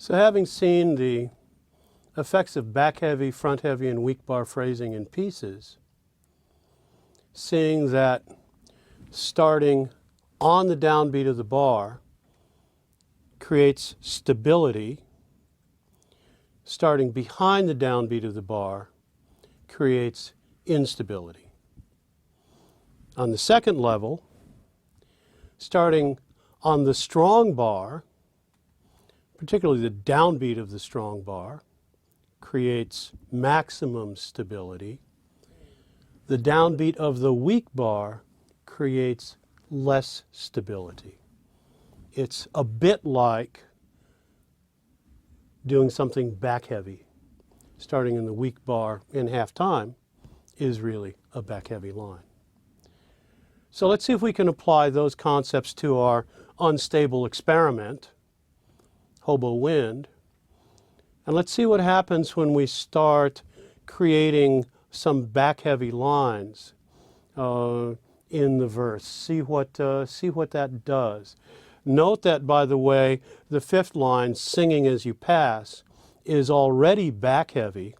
So having seen the effects of back heavy, front heavy, and weak bar phrasing in pieces, seeing that starting on the downbeat of the bar creates stability, starting behind the downbeat of the bar creates instability. On the second level, starting on the strong bar, particularly the downbeat of the strong bar, creates maximum stability. The downbeat of the weak bar creates less stability. It's a bit like doing something back heavy. Starting in the weak bar in half time is really a back heavy line. So let's see if we can apply those concepts to our unstable experiment, hobo wind. And let's see what happens when we start creating some back heavy lines in the verse. See what that does. Note that, by the way, the fifth line, singing as you pass, is already back heavy,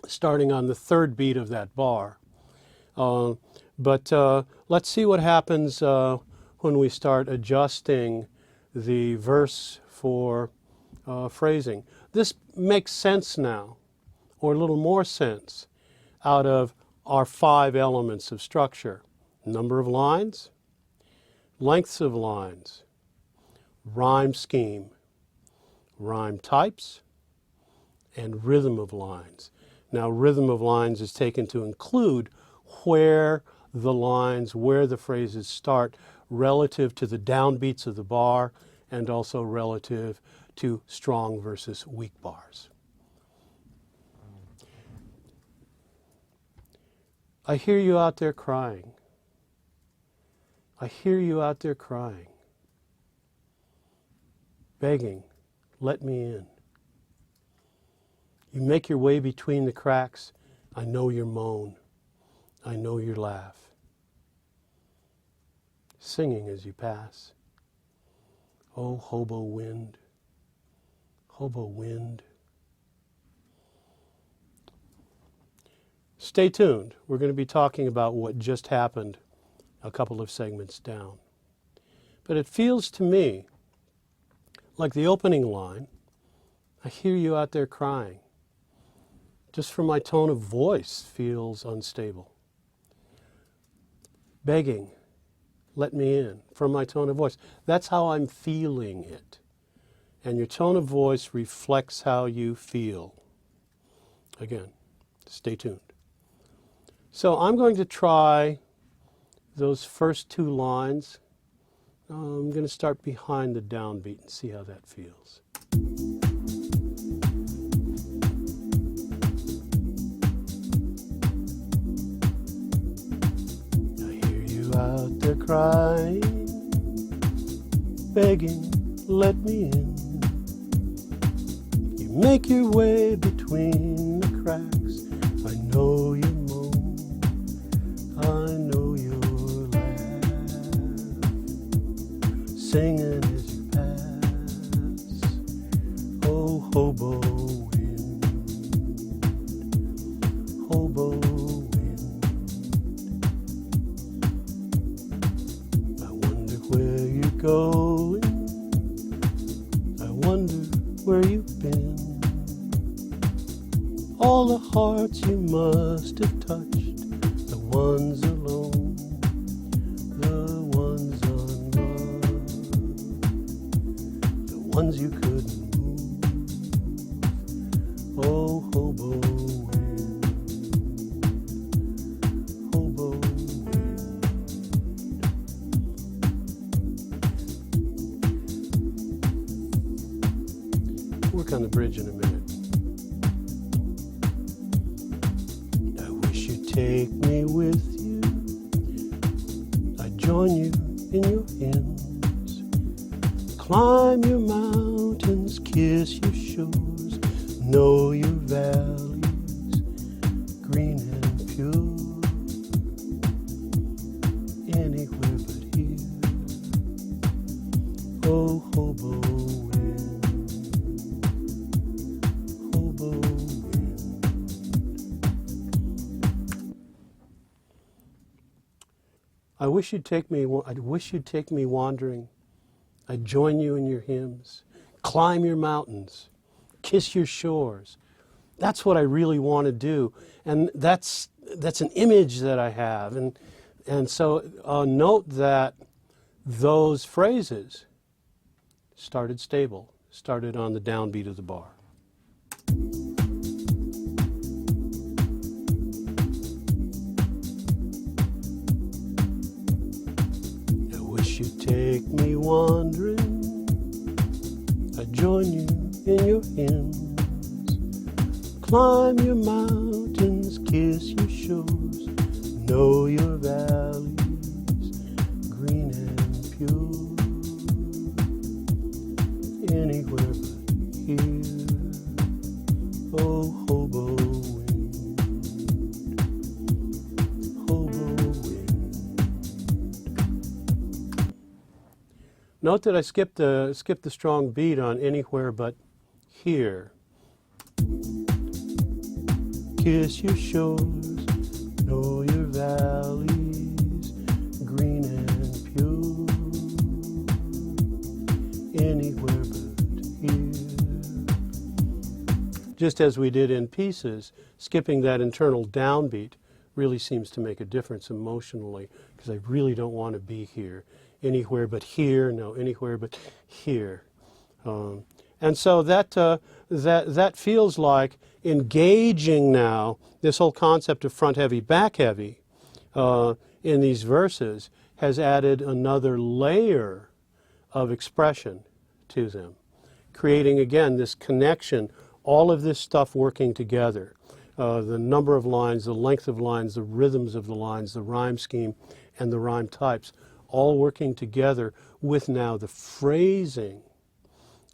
starting on the third beat of that bar. But let's see what happens when we start adjusting the verse for phrasing. This makes sense now, or a little more sense, out of our 5 elements of structure: number of lines, lengths of lines, rhyme scheme, rhyme types, and rhythm of lines. Now, rhythm of lines is taken to include where the lines, where the phrases start relative to the downbeats of the bar and also relative to strong versus weak bars. I hear you out there crying. I hear you out there crying, begging, let me in. You make your way between the cracks. I know your moan. I know your laugh. Singing as you pass. Oh, hobo wind, hobo wind. Stay tuned. We're going to be talking about what just happened a couple of segments down. But it feels to me like the opening line, I hear you out there crying. Just from my tone of voice feels unstable. Begging, let me in, from my tone of voice. That's how I'm feeling it. And your tone of voice reflects how you feel. Again, stay tuned. So I'm going to try those first 2 lines. I'm going to start behind the downbeat and see how that feels. I hear you out there crying, begging, let me in. You make your way between the cracks. I know you moan, I know your laugh. Singing as you pass, oh hobo wind, hobo wind. I wonder where you're going, I wonder where you've been. All the hearts you must have touched, the ones alone, the ones unloved, the ones you couldn't move. Oh, hobo wind, hobo wind. Work on the bridge in a minute. Take me with you, I join you in your hymns, climb your mountains, kiss your shores, know your valleys, green and pure, anywhere but here, oh hobo wind, I wish you'd take me wandering. I'd join you in your hymns, climb your mountains, kiss your shores. That's what I really want to do. And that's an image that I have. And so note that those phrases started stable, started on the downbeat of the bar. I wish you'd take me wandering. I'd join you in your hymns, climb your mountains, kiss your shores, know your valleys, green and pure. Anywhere but here, oh hobo wind, hobo wind. Note that I skipped the strong beat on anywhere but here. Kiss your shores, know your valleys, green and pure. Anywhere but here. Just as we did in pieces, skipping that internal downbeat really seems to make a difference emotionally, because I really don't want to be here. Anywhere but here, no, anywhere but here. And so that feels like engaging now this whole concept of front heavy, back heavy in these verses has added another layer of expression to them, creating again this connection, all of this stuff working together. The number of lines, the length of lines, the rhythms of the lines, the rhyme scheme, and the rhyme types, all working together with now the phrasing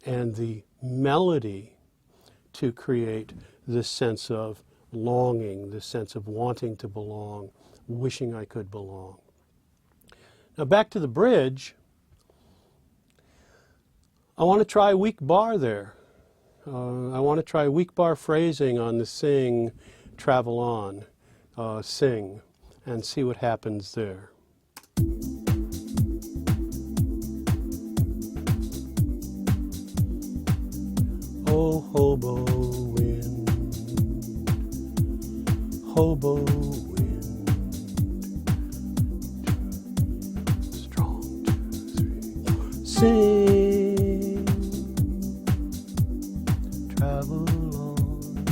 and the melody to create this sense of longing, this sense of wanting to belong, wishing I could belong. Now back to the bridge, I want to try weak bar there. I want to try weak bar phrasing on the sing, travel on, sing, and see what happens there. Oh, hobo wind, hobo wind, strong 2, 3, sing, travel on,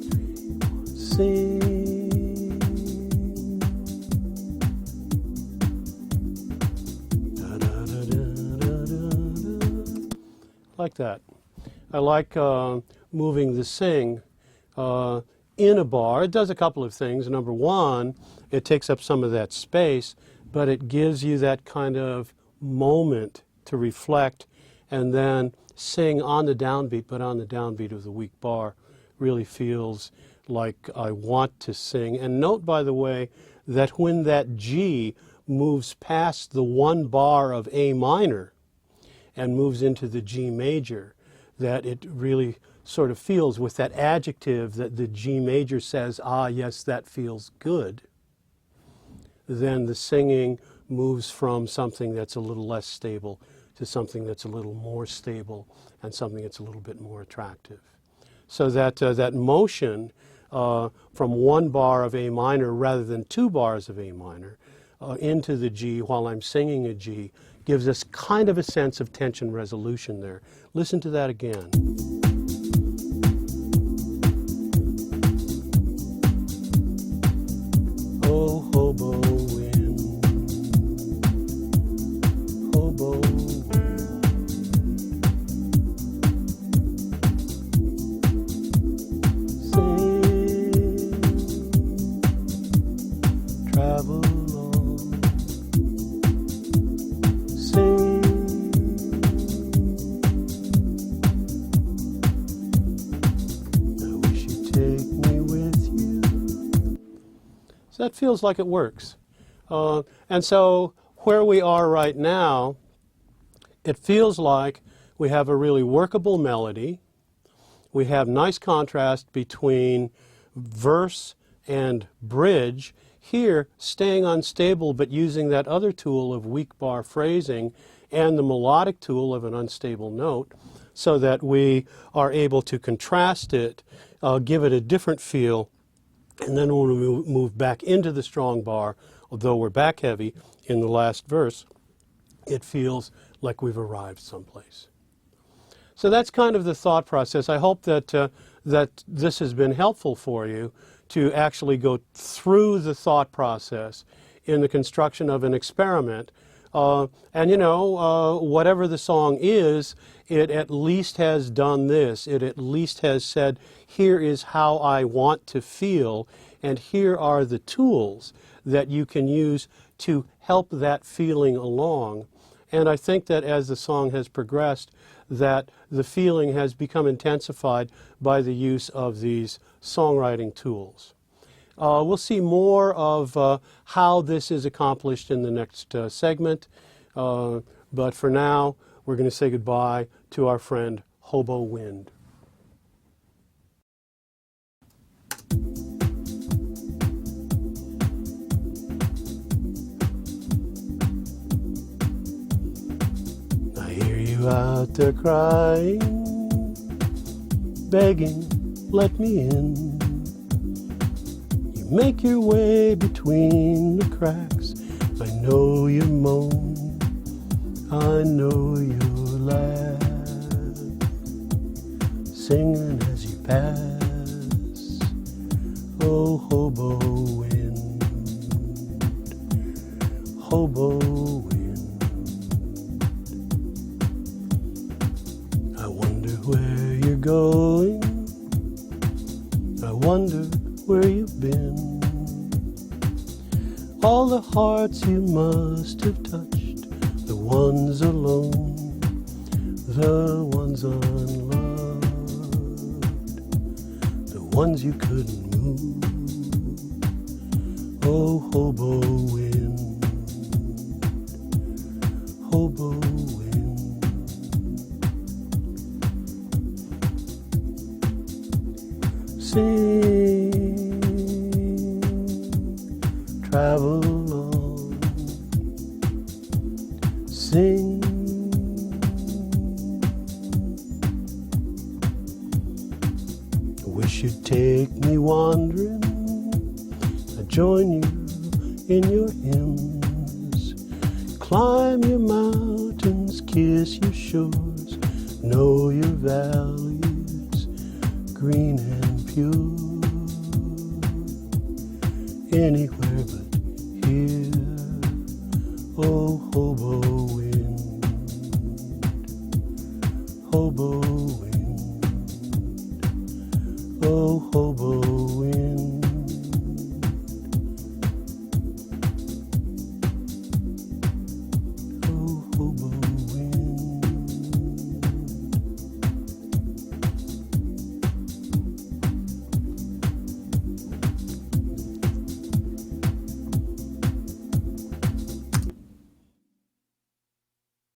3, 1, sing. Da, da, da, da, da, da. Like that. I like moving the sing in a bar. It does a couple of things. Number one, it takes up some of that space, but it gives you that kind of moment to reflect and then sing on the downbeat, but on the downbeat of the weak bar really feels like I want to sing. And note, by the way, that when that G moves past the one bar of A minor and moves into the G major, that it really sort of feels with that adjective that the G major says, ah, yes, that feels good. Then the singing moves from something that's a little less stable to something that's a little more stable and something that's a little bit more attractive. So that that motion from one bar of A minor rather than 2 bars of A minor into the G while I'm singing a G gives us kind of a sense of tension resolution there. Listen to that again. Oh, hobo wind, hobo wind, sing, travel on, sing. That feels like it works. And so where we are right now, it feels like we have a really workable melody. We have nice contrast between verse and bridge. Here, staying unstable but using that other tool of weak bar phrasing and the melodic tool of an unstable note so that we are able to contrast it, give it a different feel, and then when we move back into the strong bar, although we're back heavy in the last verse, it feels like we've arrived someplace. So that's kind of the thought process. I hope that, that this has been helpful for you to actually go through the thought process in the construction of an experiment. And you know, whatever the song is, it at least has done this. It at least has said, here is how I want to feel, and here are the tools that you can use to help that feeling along. And I think that as the song has progressed, that the feeling has become intensified by the use of these songwriting tools. We'll see more of how this is accomplished in the next segment, but for now, we're going to say goodbye to our friend Hobo Wind. I hear you out there crying, begging, let me in. You make your way between the cracks. I know you moan, I know you laugh, singing as you pass. Oh, hobo wind, hobo wind. I wonder where you're going, I wonder where you've been. All the hearts you must have touched, the ones alone, the ones unloved, the ones you couldn't move. Oh, hobo wind, hobo wind. Sing, travel on, sing. I wish you'd take me wandering, I'd join you in your hymns, climb your mountains, kiss your shores, know your valleys, green and pure. Anywhere but here, oh, hobo wind, hobo wind.